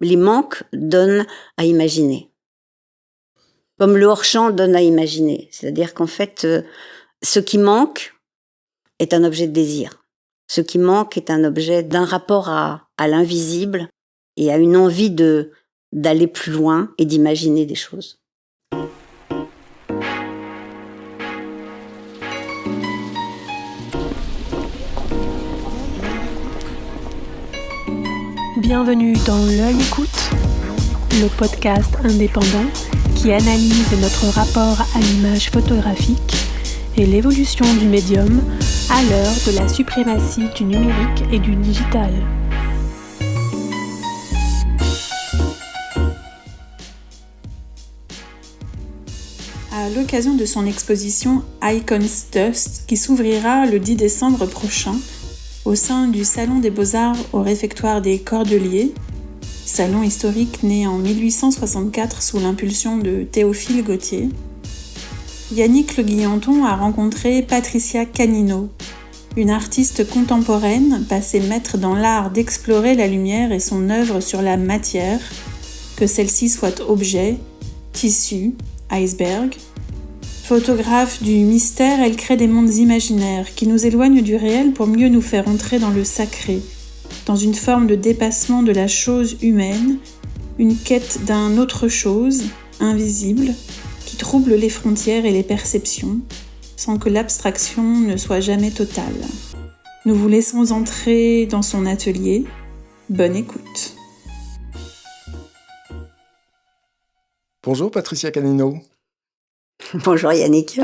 Les manques donnent à imaginer. Comme le hors-champ donne à imaginer. C'est-à-dire qu'en fait, ce qui manque est un objet de désir. Ce qui manque est un objet d'un rapport à l'invisible et à une envie d'aller plus loin et d'imaginer des choses. Bienvenue dans L'Œil Écoute, le podcast indépendant qui analyse notre rapport à l'image photographique et l'évolution du médium à l'heure de la suprématie du numérique et du digital. À l'occasion de son exposition Icons Dust, qui s'ouvrira le 10 décembre prochain, au sein du Salon des Beaux-Arts au réfectoire des Cordeliers, salon historique né en 1864 sous l'impulsion de Théophile Gautier, Yannick Le Guillanton a rencontré Patricia Canino, une artiste contemporaine passée maître dans l'art d'explorer la lumière et son œuvre sur la matière, que celle-ci soit objet, tissu, iceberg. Photographe du mystère, elle crée des mondes imaginaires qui nous éloignent du réel pour mieux nous faire entrer dans le sacré, dans une forme de dépassement de la chose humaine, une quête d'un autre chose, invisible, qui trouble les frontières et les perceptions, sans que l'abstraction ne soit jamais totale. Nous vous laissons entrer dans son atelier. Bonne écoute. Bonjour Patricia Canino. Bonjour Yannick.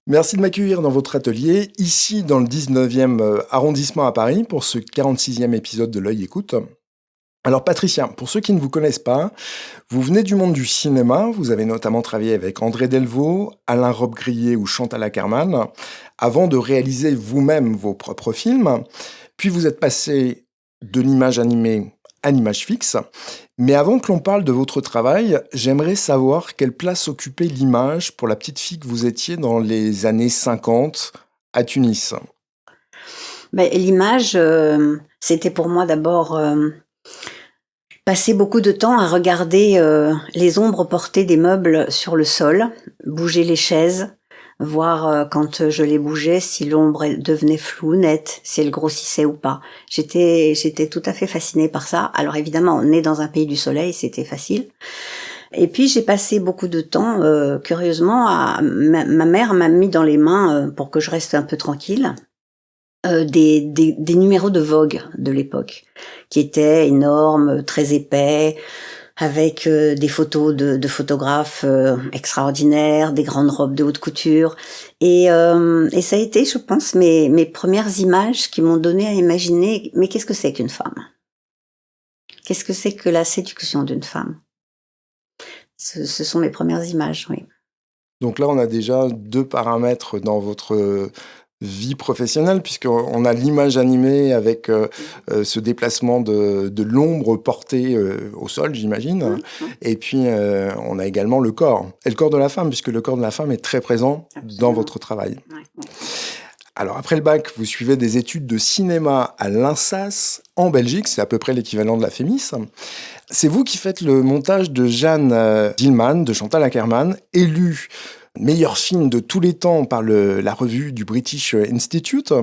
Merci de m'accueillir dans votre atelier, ici dans le 19e arrondissement à Paris, pour ce 46e épisode de L'Œil Écoute. Alors Patricia, pour ceux qui ne vous connaissent pas, vous venez du monde du cinéma, vous avez notamment travaillé avec André Delvaux, Alain Robbe-Grillet ou Chantal Akerman, avant de réaliser vous-même vos propres films, puis vous êtes passé de l'image animée à l'image fixe. Mais avant que l'on parle de votre travail, j'aimerais savoir quelle place occupait l'image pour la petite fille que vous étiez dans les années 50 à Tunis. L'image, c'était pour moi d'abord passer beaucoup de temps à regarder les ombres portées des meubles sur le sol, bouger les chaises, voir quand je les bougeais si l'ombre devenait floue, nette, si elle grossissait ou pas. J'étais tout à fait fascinée par ça. Alors évidemment, on est dans un pays du soleil, c'était facile. Et puis j'ai passé beaucoup de temps, curieusement, ma mère m'a mis dans les mains, pour que je reste un peu tranquille, des numéros de Vogue de l'époque, qui étaient énormes, très épais, avec des photos de photographes extraordinaires, des grandes robes de haute couture. Et ça a été, je pense, mes premières images qui m'ont donné à imaginer, mais qu'est-ce que c'est qu'une femme ? Qu'est-ce que c'est que la séduction d'une femme ? Ce sont mes premières images, oui. Donc là, on a déjà deux paramètres dans votre vie professionnelle, puisqu'on a l'image animée avec ce déplacement de l'ombre portée au sol, j'imagine. Et puis, on a également le corps. Et le corps de la femme, puisque le corps de la femme est très présent dans votre travail. Ouais. Alors, après le bac, vous suivez des études de cinéma à l'INSAS, en Belgique. C'est à peu près l'équivalent de la FEMIS. C'est vous qui faites le montage de Jeanne Dillman, de Chantal Akerman, élue meilleur film de tous les temps par la revue du British Institute.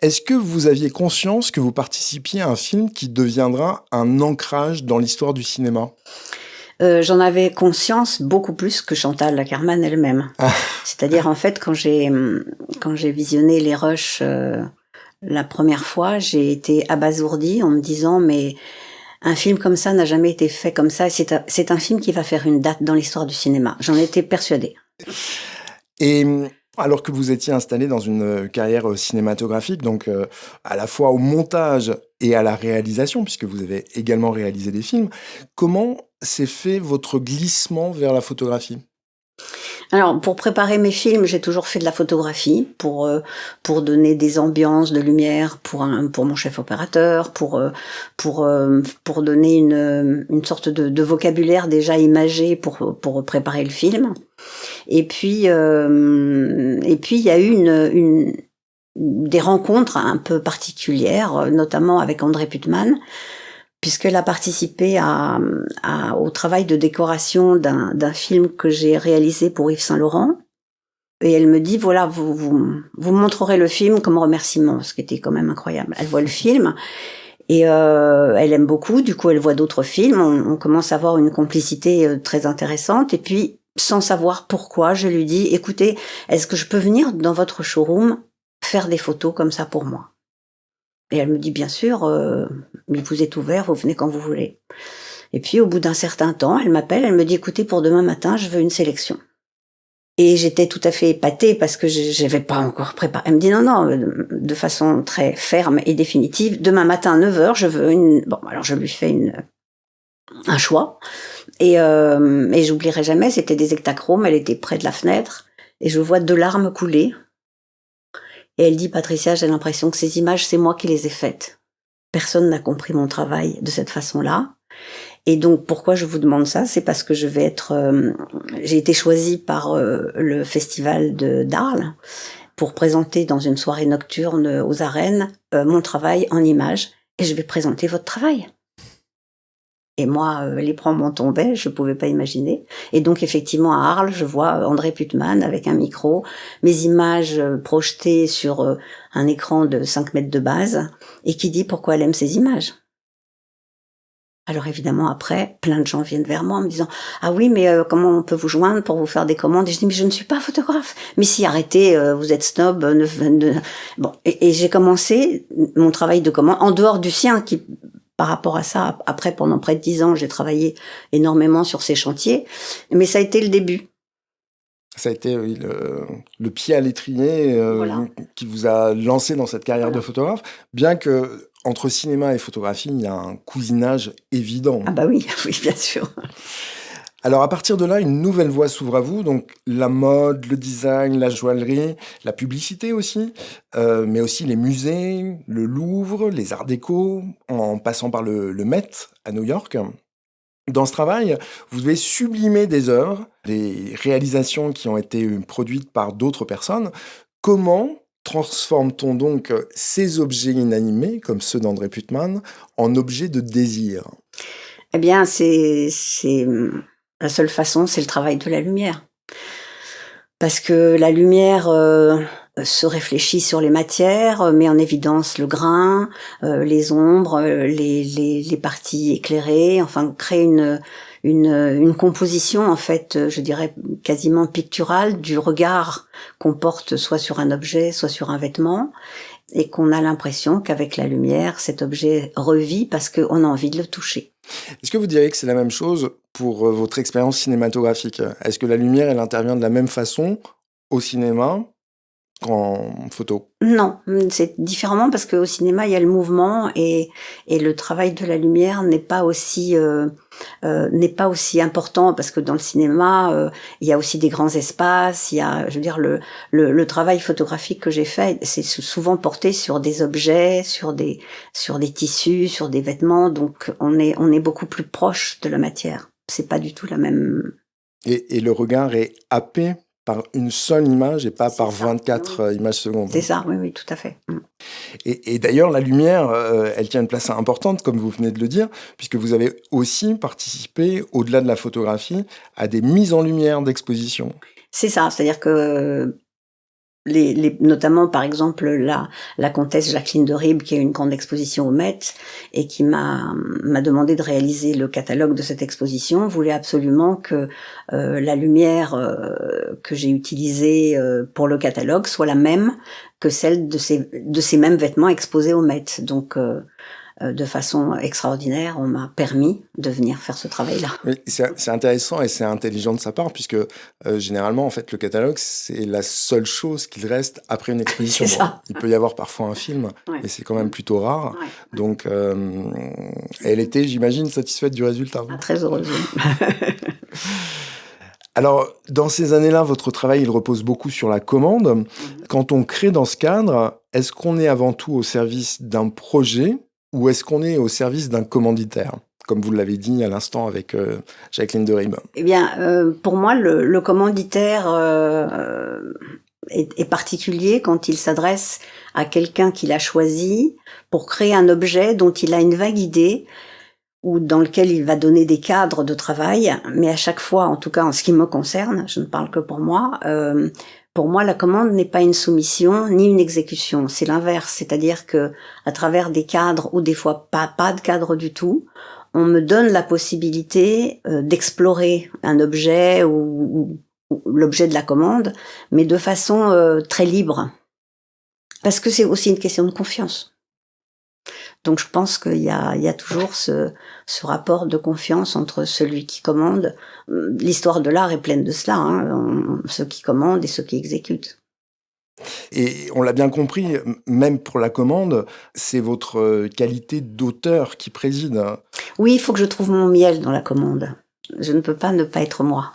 Est-ce que vous aviez conscience que vous participiez à un film qui deviendra un ancrage dans l'histoire du cinéma ? J'en avais conscience beaucoup plus que Chantal Akerman elle-même. C'est-à-dire, en fait, quand j'ai visionné les rushs la première fois, j'ai été abasourdie en me disant, mais un film comme ça n'a jamais été fait comme ça. C'est un film qui va faire une date dans l'histoire du cinéma. J'en étais persuadée. Et alors que vous étiez installé dans une carrière cinématographique, donc à la fois au montage et à la réalisation, puisque vous avez également réalisé des films, comment s'est fait votre glissement vers la photographie ? Alors, pour préparer mes films, j'ai toujours fait de la photographie pour donner des ambiances de lumière pour mon chef opérateur, pour donner une sorte de vocabulaire déjà imagé pour préparer le film. Et puis il y a eu des rencontres un peu particulières, notamment avec André Putman, puisqu'elle a participé au travail de décoration d'un film que j'ai réalisé pour Yves Saint Laurent. Et elle me dit, voilà, vous montrerez le film comme remerciement, ce qui était quand même incroyable. Elle voit le film et elle aime beaucoup, du coup elle voit d'autres films, on commence à avoir une complicité très intéressante, et puis sans savoir pourquoi, je lui dis, écoutez, est-ce que je peux venir dans votre showroom faire des photos comme ça pour moi? Et elle me dit, bien sûr, il vous est ouvert, vous venez quand vous voulez. Et puis au bout d'un certain temps, elle m'appelle, elle me dit, écoutez, pour demain matin, je veux une sélection. Et j'étais tout à fait épatée parce que j'avais pas encore préparé. Elle me dit non, de façon très ferme et définitive, demain matin à 9h, je veux une... Bon, alors je lui fais un choix. Et j'oublierai jamais, c'était des hectachromes, elle était près de la fenêtre, et je vois 2 larmes couler. Et elle dit, Patricia, j'ai l'impression que ces images, c'est moi qui les ai faites. Personne n'a compris mon travail de cette façon-là. Et donc, pourquoi je vous demande ça? C'est parce que j'ai été choisie par le festival d'Arles pour présenter dans une soirée nocturne aux arènes mon travail en images, et je vais présenter votre travail. Et moi, les bras m'en tombaient, je pouvais pas imaginer. Et donc, effectivement, à Arles, je vois André Putman avec un micro, mes images projetées sur un écran de 5 mètres de base, et qui dit pourquoi elle aime ces images. Alors évidemment, après, plein de gens viennent vers moi en me disant « Ah oui, mais comment on peut vous joindre pour vous faire des commandes ?» Et je dis « Mais je ne suis pas photographe. »« Mais si, arrêtez, vous êtes snob. » Bon, et j'ai commencé mon travail de commande, en dehors du sien, qui, par rapport à ça, après, pendant près de 10 ans, j'ai travaillé énormément sur ces chantiers. Mais ça a été le début. Ça a été oui, le pied à l'étrier Voilà. qui vous a lancé dans cette carrière Voilà. de photographe, bien que entre cinéma et photographie, il y a un cousinage évident. Ah bah oui, oui, bien sûr. Alors à partir de là, une nouvelle voie s'ouvre à vous, donc la mode, le design, la joaillerie, la publicité aussi, mais aussi les musées, le Louvre, les arts déco, en passant par le Met à New York. Dans ce travail, vous devez sublimer des œuvres, des réalisations qui ont été produites par d'autres personnes. Comment transforme-t-on donc ces objets inanimés, comme ceux d'André Putman, en objets de désir? Eh bien, c'est la seule façon, c'est le travail de la lumière. Parce que la lumière se réfléchit sur les matières, met en évidence le grain, les ombres, les parties éclairées, enfin crée une composition en fait, je dirais quasiment picturale du regard qu'on porte soit sur un objet, soit sur un vêtement, et qu'on a l'impression qu'avec la lumière, cet objet revit parce qu'on a envie de le toucher. Est-ce que vous diriez que c'est la même chose pour votre expérience cinématographique? Est-ce que la lumière, elle intervient de la même façon au cinéma qu'en photo? Non, c'est différemment parce qu'au cinéma, il y a le mouvement et le travail de la lumière n'est pas aussi important parce que dans le cinéma, il y a aussi des grands espaces, il y a, je veux dire, le travail photographique que j'ai fait, c'est souvent porté sur des objets, sur des tissus, sur des vêtements, donc on est beaucoup plus proche de la matière. C'est pas du tout la même... Et le regard est happé par une seule image et pas C'est par ça, 24 images secondes. C'est ça, oui, tout à fait. Et d'ailleurs, la lumière, elle tient une place importante, comme vous venez de le dire, puisque vous avez aussi participé, au-delà de la photographie, à des mises en lumière d'expositions. C'est ça, c'est-à-dire que notamment par exemple la comtesse Jacqueline de Ribes qui a une grande exposition au Met et qui m'a demandé de réaliser le catalogue de cette exposition, voulait absolument que la lumière que j'ai utilisée pour le catalogue soit la même que celle de ces mêmes vêtements exposés au Met. Donc de façon extraordinaire, on m'a permis de venir faire ce travail-là. Oui, c'est intéressant et c'est intelligent de sa part, puisque généralement, en fait, le catalogue, c'est la seule chose qu'il reste après une exposition. C'est ça. Il peut y avoir parfois un film, Ouais. mais c'est quand même plutôt rare. Ouais. Donc, elle était, j'imagine, satisfaite du résultat. Ah, très heureuse. Alors, dans ces années-là, votre travail, il repose beaucoup sur la commande. Quand on crée dans ce cadre, est-ce qu'on est avant tout au service d'un projet ou est-ce qu'on est au service d'un commanditaire, comme vous l'avez dit à l'instant avec Jacqueline de Ribes? Eh bien, pour moi, le commanditaire est particulier quand il s'adresse à quelqu'un qu'il a choisi pour créer un objet dont il a une vague idée, ou dans lequel il va donner des cadres de travail, mais à chaque fois, en tout cas en ce qui me concerne, je ne parle que pour moi, la commande n'est pas une soumission ni une exécution, c'est l'inverse, c'est-à-dire que à travers des cadres ou des fois pas de cadre du tout, on me donne la possibilité d'explorer un objet ou l'objet de la commande, mais de façon très libre, parce que c'est aussi une question de confiance. Donc je pense qu'il y a toujours ce rapport de confiance entre celui qui commande. L'histoire de l'art est pleine de cela, hein, ceux qui commandent et ceux qui exécutent. Et on l'a bien compris, même pour la commande, c'est votre qualité d'auteur qui préside. Oui, il faut que je trouve mon miel dans la commande. Je ne peux pas ne pas être moi.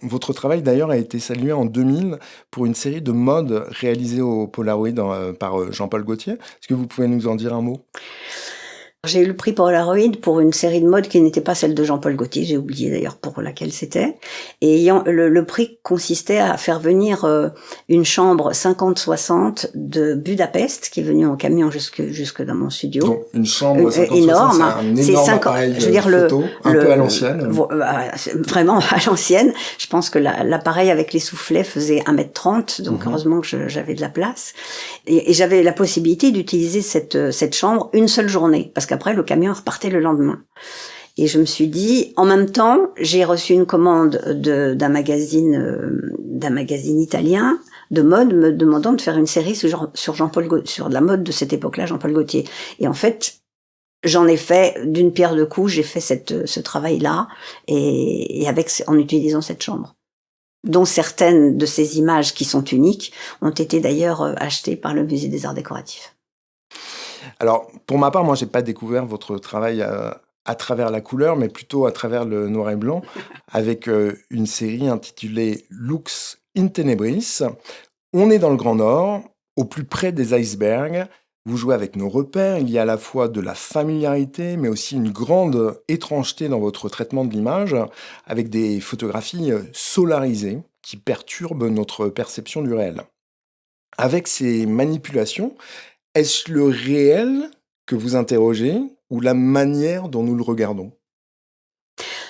Votre travail d'ailleurs a été salué en 2000 pour une série de modes réalisées au Polaroid par Jean-Paul Gaultier. Est-ce que vous pouvez nous en dire un mot ? J'ai eu le prix Polaroid pour une série de modes qui n'était pas celle de Jean-Paul Gaultier, j'ai oublié d'ailleurs pour laquelle c'était. Et le prix consistait à faire venir une chambre 50-60 de Budapest, qui est venue en camion jusque dans mon studio. Donc une chambre 50-60, énorme, c'est un énorme appareil je veux dire, photo, un peu à l'ancienne. Vraiment à l'ancienne. Je pense que l'appareil avec les soufflets faisait 1m30, donc heureusement que j'avais de la place. Et j'avais la possibilité d'utiliser cette chambre une seule journée, parce qu'après le camion repartait le lendemain. Et je me suis dit, en même temps, j'ai reçu une commande d'un magazine italien de mode me demandant de faire une série sur la mode de cette époque-là, Jean-Paul Gaultier. Et en fait, j'en ai fait d'une pierre deux coups, j'ai fait ce travail-là en utilisant cette chambre, dont certaines de ces images qui sont uniques ont été d'ailleurs achetées par le Musée des Arts Décoratifs. Alors, pour ma part, moi, j'ai pas découvert votre travail à travers la couleur, mais plutôt à travers le noir et blanc, avec une série intitulée Lux in Tenebris. On est dans le Grand Nord, au plus près des icebergs. Vous jouez avec nos repères. Il y a à la fois de la familiarité, mais aussi une grande étrangeté dans votre traitement de l'image, avec des photographies solarisées qui perturbent notre perception du réel. Avec ces manipulations, est-ce le réel que vous interrogez ou la manière dont nous le regardons ?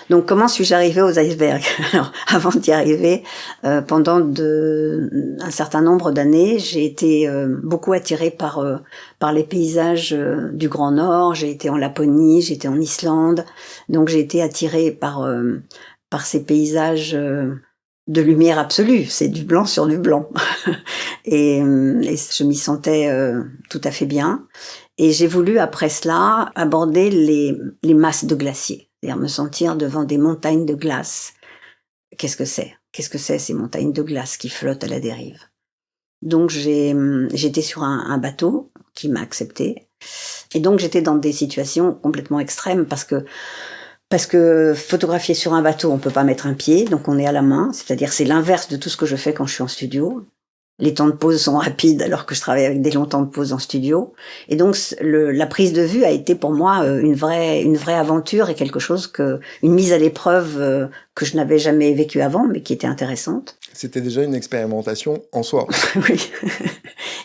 Donc, comment suis-je arrivée aux icebergs ? Alors, avant d'y arriver, pendant un certain nombre d'années, j'ai été beaucoup attirée par les paysages du Grand Nord. J'ai été en Laponie, j'ai été en Islande. Donc, j'ai été attirée par ces paysages de lumière absolue. C'est du blanc sur du blanc. et je m'y sentais tout à fait bien. Et j'ai voulu, après cela, aborder les masses de glaciers. C'est-à-dire me sentir devant des montagnes de glace. Qu'est-ce que c'est ces montagnes de glace qui flottent à la dérive? Donc j'étais sur un bateau qui m'a accepté. Et donc j'étais dans des situations complètement extrêmes parce que photographier sur un bateau, on peut pas mettre un pied, donc on est à la main. C'est-à-dire c'est l'inverse de tout ce que je fais quand je suis en studio. Les temps de pause sont rapides alors que je travaille avec des longs temps de pause en studio. Et donc, la prise de vue a été pour moi une vraie aventure et quelque chose une mise à l'épreuve que je n'avais jamais vécue avant, mais qui était intéressante. C'était déjà une expérimentation en soi. Oui.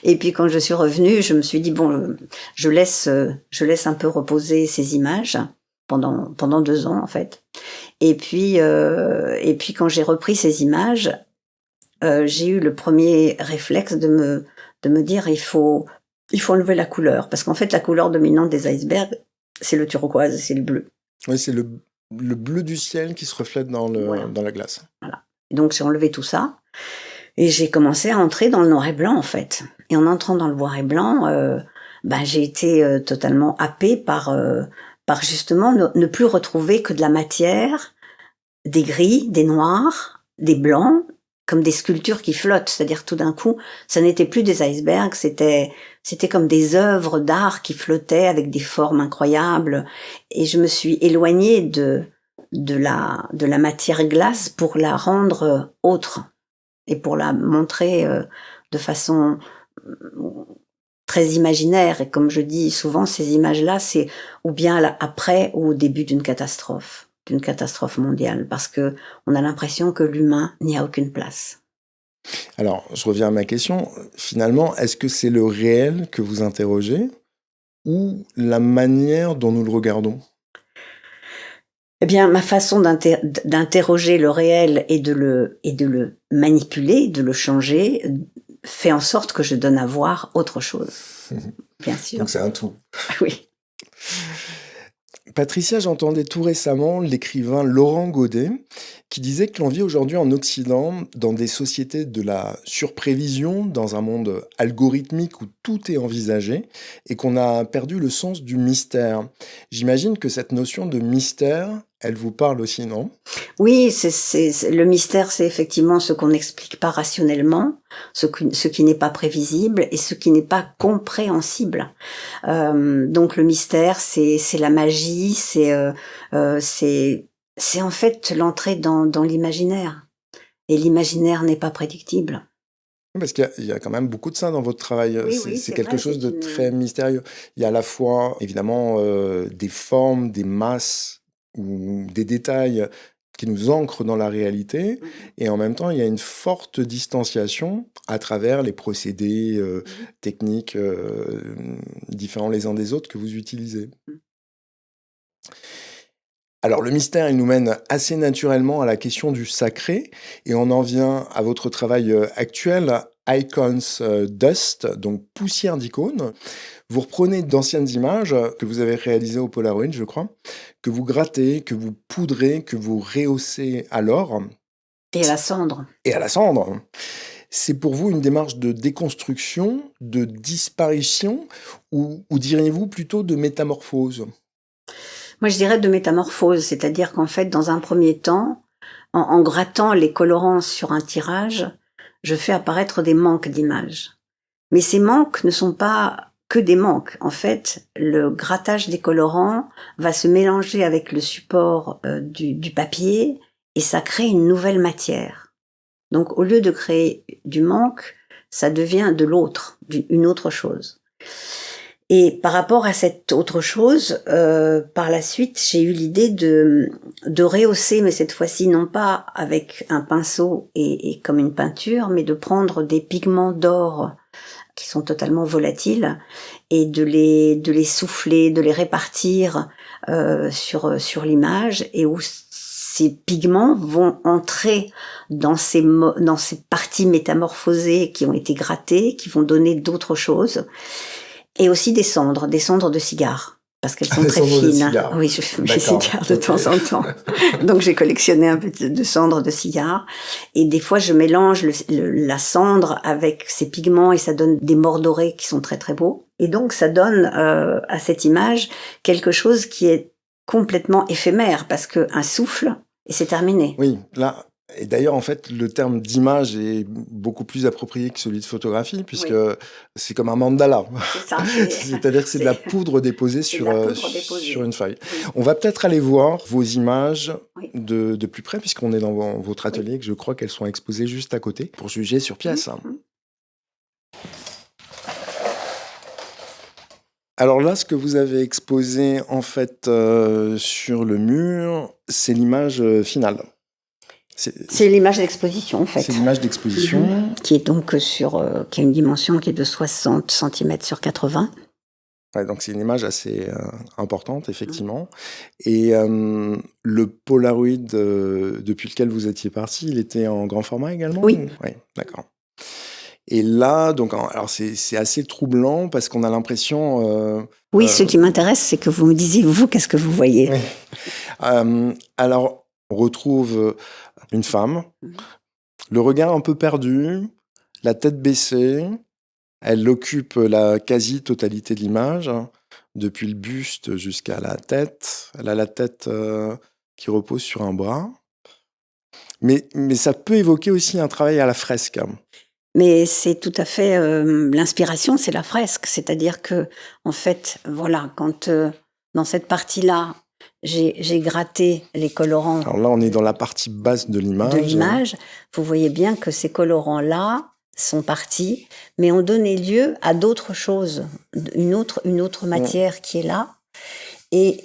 Et puis quand je suis revenue, je me suis dit bon, je laisse un peu reposer ces images pendant 2 ans en fait. Et puis quand j'ai repris ces images, j'ai eu le premier réflexe de me dire il faut enlever la couleur, parce qu'en fait la couleur dominante des icebergs, c'est le turquoise, c'est le bleu. Oui, c'est le bleu du ciel qui se reflète dans la glace. Voilà. Et donc j'ai enlevé tout ça et j'ai commencé à entrer dans le noir et blanc en fait. Et en entrant dans le noir et blanc, j'ai été totalement happée par justement ne plus retrouver que de la matière, des gris, des noirs, des blancs, comme des sculptures qui flottent, c'est-à-dire tout d'un coup, ça n'était plus des icebergs, c'était comme des œuvres d'art qui flottaient avec des formes incroyables, et je me suis éloignée de la matière glace pour la rendre autre, et pour la montrer de façon très imaginaire, et comme je dis souvent, ces images-là, c'est ou bien après ou au début d'une catastrophe mondiale, parce que on a l'impression que l'humain n'y a aucune place. Alors, je reviens à ma question. Finalement, est-ce que c'est le réel que vous interrogez ou la manière dont nous le regardons ? Eh bien, ma façon d'interroger le réel et de le manipuler, de le changer, fait en sorte que je donne à voir autre chose. Bien sûr. Donc c'est un tout. Oui. Patricia, j'entendais tout récemment l'écrivain Laurent Godet qui disait que l'on vit aujourd'hui en Occident dans des sociétés de la surprévision, dans un monde algorithmique où tout est envisagé et qu'on a perdu le sens du mystère. J'imagine que cette notion de mystère, elle vous parle aussi, non? Oui, le mystère, c'est effectivement ce qu'on n'explique pas rationnellement, ce qui n'est pas prévisible et ce qui n'est pas compréhensible. Donc le mystère, c'est la magie, c'est en fait l'entrée dans l'imaginaire. Et l'imaginaire n'est pas prédictible. Parce qu'il y a quand même beaucoup de ça dans votre travail. Oui, C'est oui, c'est c'est quelque vrai, chose c'est de très mystérieux. Il y a à la fois, évidemment, des formes, des masses ou des détails qui nous ancrent dans la réalité. Et en même temps, il y a une forte distanciation à travers les procédés techniques différents les uns des autres que vous utilisez. Alors le mystère, il nous mène assez naturellement à la question du sacré, et on en vient à votre travail actuel, Icons Dust, donc poussière d'icônes. Vous reprenez d'anciennes images que vous avez réalisées au Polaroid, je crois, que vous grattez, que vous poudrez, que vous rehaussez à l'or Et à la cendre. et à la cendre. C'est pour vous une démarche de déconstruction, de disparition, ou diriez-vous plutôt de métamorphose? Moi, je dirais de métamorphose, c'est-à-dire qu'en fait, dans un premier temps, en grattant les colorants sur un tirage, je fais apparaître des manques d'images. Mais ces manques ne sont pas que des manques. En fait, le grattage des colorants va se mélanger avec le support du papier et ça crée une nouvelle matière. Donc, au lieu de créer du manque, ça devient de l'autre, une autre chose. Et par rapport à cette autre chose, par la suite, j'ai eu l'idée de rehausser, mais cette fois-ci non pas avec un pinceau et comme une peinture, mais de prendre des pigments d'or qui sont totalement volatiles et de les souffler, de les répartir sur l'image, et où ces pigments vont entrer dans ces parties métamorphosées qui ont été grattées, qui vont donner d'autres choses. Et aussi des cendres de cigares, parce qu'elles sont très fines. Oui, je fume des cigares de temps en temps. Donc j'ai collectionné un peu de cendres de cigares. Et des fois, je mélange la cendre avec ces pigments et ça donne des mordorés qui sont très très beaux. Et donc ça donne à cette image quelque chose qui est complètement éphémère, parce qu'un souffle et c'est terminé. Oui, là... Et d'ailleurs, en fait, le terme d'image est beaucoup plus approprié que celui de photographie, puisque c'est comme un mandala. C'est ça. C'est-à-dire que c'est de la poudre déposée sur une feuille. Oui. On va peut-être aller voir vos images de plus près, puisqu'on est dans votre atelier, que je crois qu'elles sont exposées juste à côté, pour juger sur pièce. Alors là, ce que vous avez exposé, en fait, sur le mur, c'est l'image finale. C'est l'image d'exposition, en fait. C'est l'image d'exposition. Qui est donc qui a une dimension qui est de 60 cm sur 80. Ouais, donc c'est une image assez importante, effectivement. Et le Polaroid depuis lequel vous étiez parti, il était en grand format également? Oui. Oui, d'accord. Et là, donc, alors c'est assez troublant parce qu'on a l'impression... oui, ce qui m'intéresse, c'est que vous me disiez, vous, qu'est-ce que vous voyez? Alors, on retrouve une femme, le regard un peu perdu, la tête baissée. Elle occupe la quasi-totalité de l'image, depuis le buste jusqu'à la tête. Elle a la tête qui repose sur un bras. Mais ça peut évoquer aussi un travail à la fresque. Mais c'est tout à fait... l'inspiration, c'est la fresque. C'est-à-dire que, en fait, voilà, quand dans cette partie-là, j'ai gratté les colorants... Alors là, on est dans la partie basse de l'image. Vous voyez bien que ces colorants-là sont partis, mais ont donné lieu à d'autres choses, une autre matière qui est là, et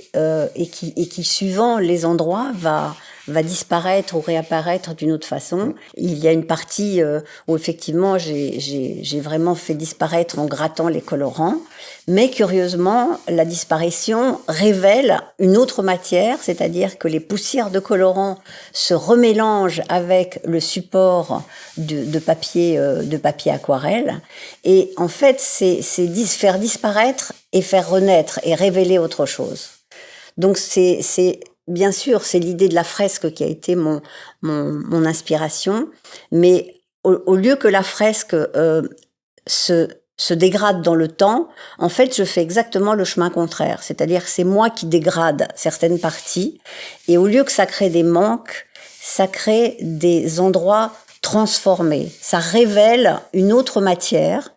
qui, suivant les endroits, va va disparaître ou réapparaître d'une autre façon. Il y a une partie où effectivement j'ai vraiment fait disparaître en grattant les colorants, mais curieusement la disparition révèle une autre matière, c'est-à-dire que les poussières de colorants se remélangent avec le support de papier aquarelle, et en fait c'est faire disparaître et faire renaître et révéler autre chose. Donc c'est bien sûr, c'est l'idée de la fresque qui a été mon inspiration, mais au lieu que la fresque se dégrade dans le temps, en fait, je fais exactement le chemin contraire. C'est-à-dire que c'est moi qui dégrade certaines parties, et au lieu que ça crée des manques, ça crée des endroits transformés. Ça révèle une autre matière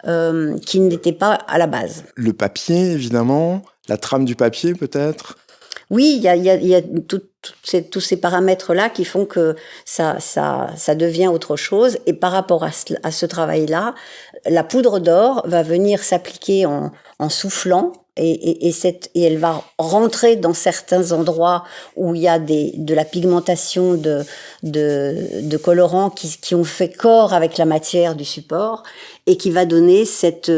qui n'était pas à la base. Le papier, évidemment, la trame du papier, peut-être. Oui, il y a tous ces paramètres-là qui font que ça devient autre chose. Et par rapport à ce travail-là, la poudre d'or va venir s'appliquer en soufflant, et elle va rentrer dans certains endroits où il y a de la pigmentation de colorants qui ont fait corps avec la matière du support, et qui va donner cet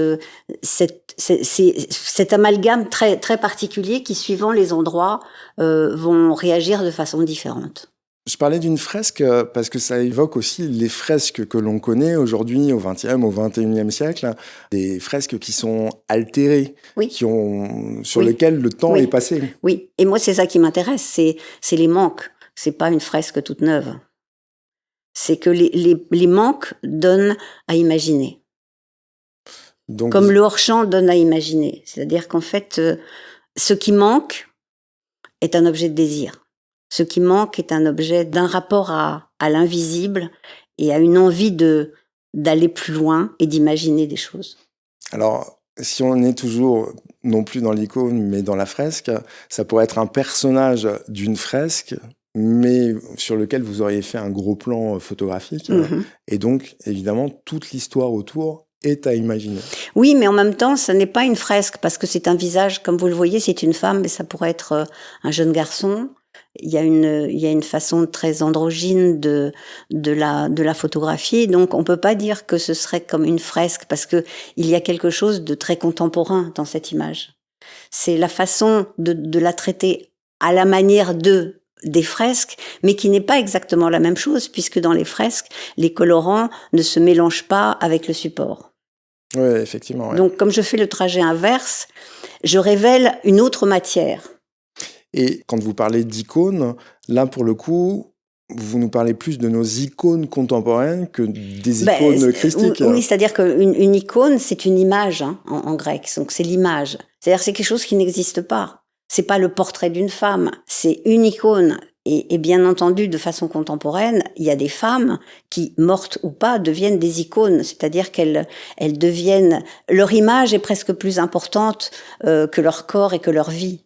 amalgame très, très particulier qui, suivant les endroits, vont réagir de façon différente. Je parlais d'une fresque parce que ça évoque aussi les fresques que l'on connaît aujourd'hui au XXe, au XXIe siècle, des fresques qui sont altérées, oui. Sur lesquelles le temps est passé. Oui, et moi c'est ça qui m'intéresse, c'est les manques. C'est pas une fresque toute neuve. C'est que les manques donnent à imaginer. Donc, comme le hors-champ donne à imaginer. C'est-à-dire qu'en fait, ce qui manque est un objet de désir. Ce qui manque est un objet d'un rapport à l'invisible et à une envie d'aller plus loin et d'imaginer des choses. Alors, si on est toujours non plus dans l'icône, mais dans la fresque, ça pourrait être un personnage d'une fresque, mais sur lequel vous auriez fait un gros plan photographique. Mm-hmm. Et donc, évidemment, toute l'histoire autour est à imaginer. Oui, mais en même temps, ce n'est pas une fresque, parce que c'est un visage, comme vous le voyez, c'est une femme, mais ça pourrait être un jeune garçon. Il y a une façon très androgyne de la photographier, donc on peut pas dire que ce serait comme une fresque, parce que il y a quelque chose de très contemporain dans cette image. C'est la façon de la traiter à la manière des fresques, mais qui n'est pas exactement la même chose, puisque dans les fresques, les colorants ne se mélangent pas avec le support. Oui, effectivement. Ouais. Donc, comme je fais le trajet inverse, je révèle une autre matière. Et quand vous parlez d'icônes, là, pour le coup, vous nous parlez plus de nos icônes contemporaines que des icônes christiques. Oui, c'est-à-dire qu'une icône, c'est une image en grec, donc c'est l'image. C'est-à-dire que c'est quelque chose qui n'existe pas. C'est pas le portrait d'une femme, c'est une icône. Et bien entendu, de façon contemporaine, il y a des femmes qui, mortes ou pas, deviennent des icônes. C'est-à-dire qu'elles deviennent... Leur image est presque plus importante que leur corps et que leur vie.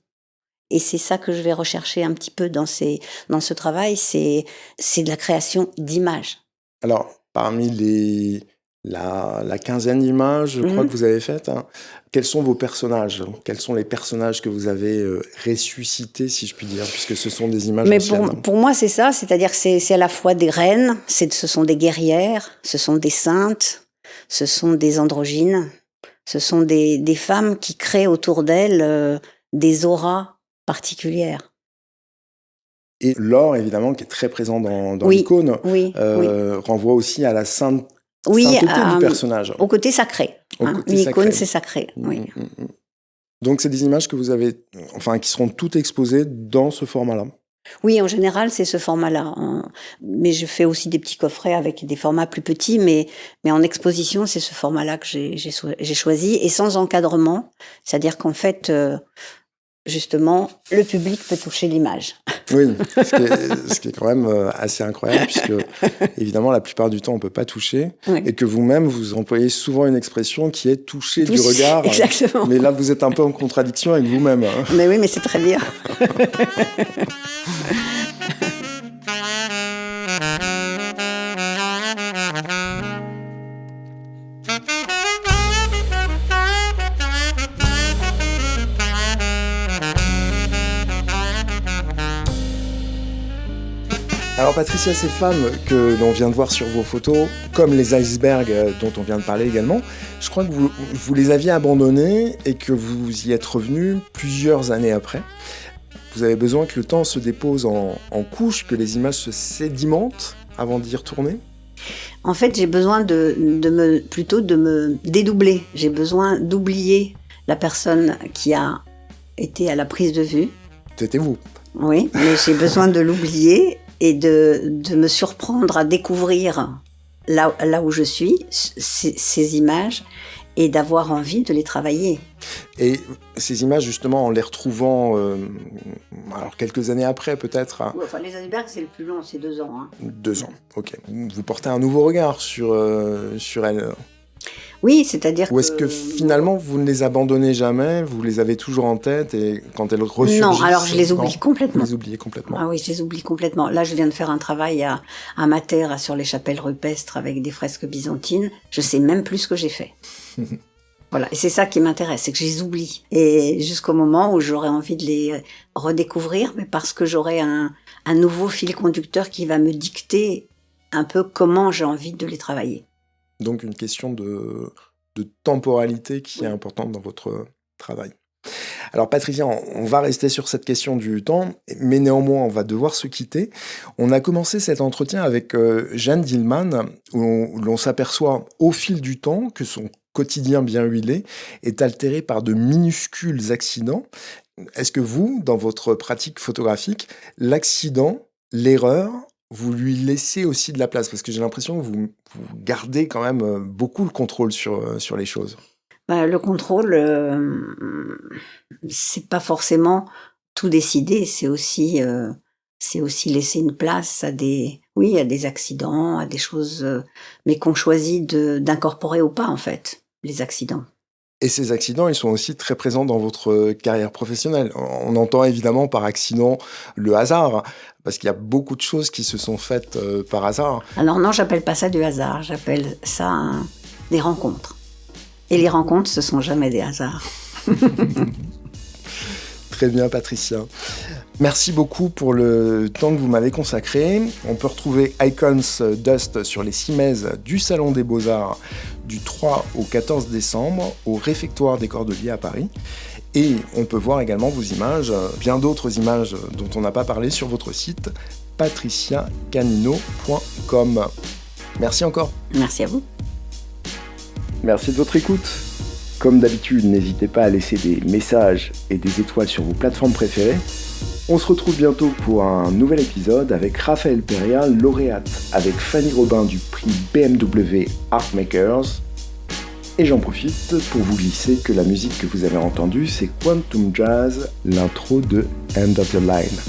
Et c'est ça que je vais rechercher un petit peu dans ce travail, c'est de la création d'images. Alors, parmi la quinzaine d'images, je crois que vous avez faites, quels sont vos personnages ? Quels sont les personnages que vous avez ressuscités, si je puis dire, puisque ce sont des images anciennes ? Mais pour moi, c'est ça, c'est-à-dire que c'est à la fois des reines, ce sont des guerrières, ce sont des saintes, ce sont des androgynes, ce sont des femmes qui créent autour d'elles des auras particulière. Et l'or, évidemment, qui est très présent dans l'icône, renvoie aussi à la sainteté du personnage. Au côté sacré. Une icône, c'est sacré. Oui. Donc, c'est des images que vous avez, qui seront toutes exposées dans ce format-là. Oui, en général, c'est ce format-là. Mais je fais aussi des petits coffrets avec des formats plus petits, mais en exposition, c'est ce format-là que j'ai choisi, et sans encadrement. C'est-à-dire qu'en fait... justement, le public peut toucher l'image. Oui, ce qui est quand même assez incroyable, puisque évidemment, la plupart du temps, on ne peut pas toucher, et que vous-même, vous employez souvent une expression qui est toucher du regard. Exactement. Mais là, vous êtes un peu en contradiction avec vous-même. Mais oui, mais c'est très bien. Alors Patricia, ces femmes que l'on vient de voir sur vos photos, comme les icebergs dont on vient de parler également, je crois que vous les aviez abandonnées et que vous y êtes revenu plusieurs années après. Vous avez besoin que le temps se dépose en couches, que les images se sédimentent avant d'y retourner ? En fait, j'ai besoin de me dédoubler. J'ai besoin d'oublier la personne qui a été à la prise de vue. C'était vous. Oui, mais j'ai besoin de l'oublier et de me surprendre à découvrir là où je suis, ces images, et d'avoir envie de les travailler. Et ces images, justement, en les retrouvant, alors quelques années après peut-être. Ouais, enfin, les icebergs, c'est le plus long, c'est 2 ans. 2 ans, ok. Vous portez un nouveau regard sur elles. Oui, c'est-à-dire Ou est-ce que finalement vous ne les abandonnez jamais, vous les avez toujours en tête et quand elles ressurgissent... Non, alors je les oublie complètement. Vous les oubliez complètement. Ah oui, je les oublie complètement. Là, je viens de faire un travail à Matera sur les chapelles rupestres avec des fresques byzantines. Je sais même plus ce que j'ai fait. Voilà, et c'est ça qui m'intéresse, c'est que je les oublie. Et jusqu'au moment où j'aurai envie de les redécouvrir, mais parce que j'aurai un nouveau fil conducteur qui va me dicter un peu comment j'ai envie de les travailler. Donc une question de temporalité qui est importante dans votre travail. Alors Patricia, on va rester sur cette question du temps, mais néanmoins on va devoir se quitter. On a commencé cet entretien avec Jeanne Dillman, où l'on s'aperçoit au fil du temps que son quotidien bien huilé est altéré par de minuscules accidents. Est-ce que vous, dans votre pratique photographique, l'accident, l'erreur, vous lui laissez aussi de la place? Parce que j'ai l'impression que vous gardez quand même beaucoup le contrôle sur les choses. Le contrôle, c'est pas forcément tout décider, c'est aussi laisser une place à des accidents, à des choses, mais qu'on choisit d'incorporer ou pas, en fait, les accidents. Et ces accidents, ils sont aussi très présents dans votre carrière professionnelle. On entend évidemment par accident le hasard, parce qu'il y a beaucoup de choses qui se sont faites par hasard. Alors non, j'appelle pas ça du hasard, j'appelle ça des rencontres. Et les rencontres, ce sont jamais des hasards. Très bien, Patricia. Merci beaucoup pour le temps que vous m'avez consacré. On peut retrouver Icons Dust sur les cimaises du Salon des Beaux-Arts du 3 au 14 décembre au Réfectoire des Cordeliers à Paris. Et on peut voir également vos images, bien d'autres images dont on n'a pas parlé sur votre site patriciacanino.com. Merci encore. Merci à vous. Merci de votre écoute. Comme d'habitude, n'hésitez pas à laisser des messages et des étoiles sur vos plateformes préférées. On se retrouve bientôt pour un nouvel épisode avec Raphaël Peria, lauréate avec Fanny Robin du prix BMW Artmakers. Et j'en profite pour vous glisser que la musique que vous avez entendue, c'est Quantum Jazz, l'intro de End of the Line.